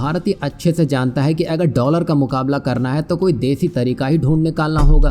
भारत ये अच्छे से जानता है कि अगर डॉलर का मुकाबला करना है तो कोई देसी तरीका ही ढूंढ निकालना होगा,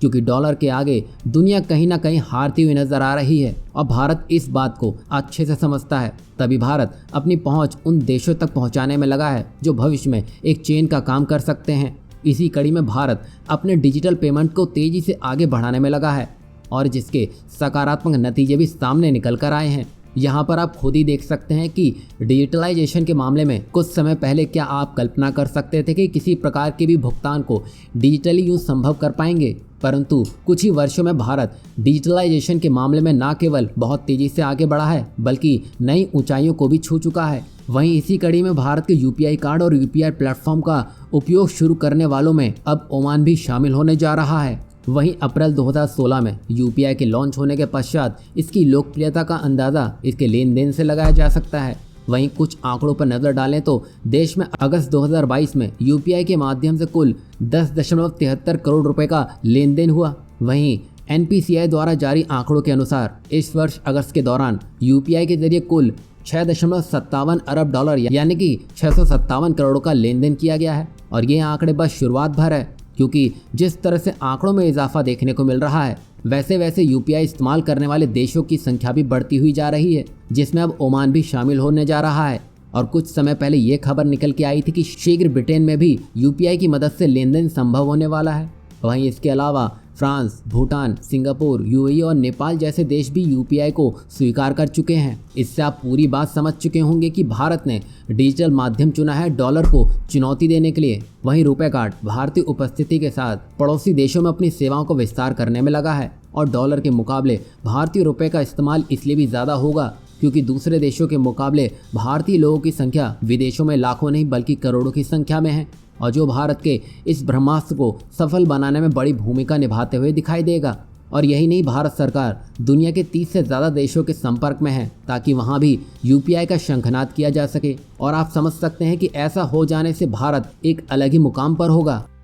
क्योंकि डॉलर के आगे दुनिया कहीं ना कहीं हारती हुई नजर आ रही है और भारत इस बात को अच्छे से समझता है। तभी भारत अपनी पहुंच उन देशों तक पहुंचाने में लगा है जो भविष्य में एक चेन का काम कर सकते हैं। इसी कड़ी में भारत अपने डिजिटल पेमेंट को तेजी से आगे बढ़ाने में लगा है और जिसके सकारात्मक नतीजे भी सामने निकल कर आए हैं। यहाँ पर आप खुद ही देख सकते हैं कि डिजिटलाइजेशन के मामले में कुछ समय पहले क्या आप कल्पना कर सकते थे कि किसी प्रकार के भी भुगतान को डिजिटली यूँ संभव कर पाएंगे। परंतु कुछ ही वर्षों में भारत डिजिटलाइजेशन के मामले में न केवल बहुत तेज़ी से आगे बढ़ा है बल्कि नई ऊंचाइयों को भी छू चुका है। वहीं इसी कड़ी में भारत के यूपीआई कार्ड और यूपीआई प्लेटफॉर्म का उपयोग शुरू करने वालों में अब ओमान भी शामिल होने जा रहा है। वहीं अप्रैल 2016 में यूपीआई के लॉन्च होने के पश्चात इसकी लोकप्रियता का अंदाज़ा इसके लेन देन से लगाया जा सकता है। वहीं कुछ आंकड़ों पर नज़र डालें तो देश में अगस्त 2022 में यूपीआई के माध्यम से कुल 10.73 करोड़ रुपए का लेन देन हुआ। वहीं एनपीसीआई द्वारा जारी आंकड़ों के अनुसार इस वर्ष अगस्त के दौरान यूपीआई के जरिए कुल 6.57 अरब डॉलर यानी कि 657 करोड़ का लेन देन किया गया है। और ये आंकड़े बस शुरुआत भर है, क्योंकि जिस तरह से आंकड़ों में इजाफा देखने को मिल रहा है वैसे वैसे यूपीआई इस्तेमाल करने वाले देशों की संख्या भी बढ़ती हुई जा रही है, जिसमें अब ओमान भी शामिल होने जा रहा है। और कुछ समय पहले ये खबर निकल के आई थी कि शीघ्र ब्रिटेन में भी यूपीआई की मदद से लेन देन संभव होने वाला है। वहीं इसके अलावा फ्रांस, भूटान, सिंगापुर, यूएई और नेपाल जैसे देश भी यूपीआई को स्वीकार कर चुके हैं। इससे आप पूरी बात समझ चुके होंगे कि भारत ने डिजिटल माध्यम चुना है डॉलर को चुनौती देने के लिए। वहीं रुपए कार्ड भारतीय उपस्थिति के साथ पड़ोसी देशों में अपनी सेवाओं को विस्तार करने में लगा है और डॉलर के मुकाबले भारतीय रुपए का इस्तेमाल इसलिए भी ज़्यादा होगा क्योंकि दूसरे देशों के मुकाबले भारतीय लोगों की संख्या विदेशों में लाखों नहीं बल्कि करोड़ों की संख्या में है और जो भारत के इस ब्रह्मास्त्र को सफल बनाने में बड़ी भूमिका निभाते हुए दिखाई देगा। और यही नहीं, भारत सरकार दुनिया के 30 से ज़्यादा देशों के संपर्क में है ताकि वहाँ भी यूपीआई का शंखनाद किया जा सके। और आप समझ सकते हैं कि ऐसा हो जाने से भारत एक अलग ही मुकाम पर होगा।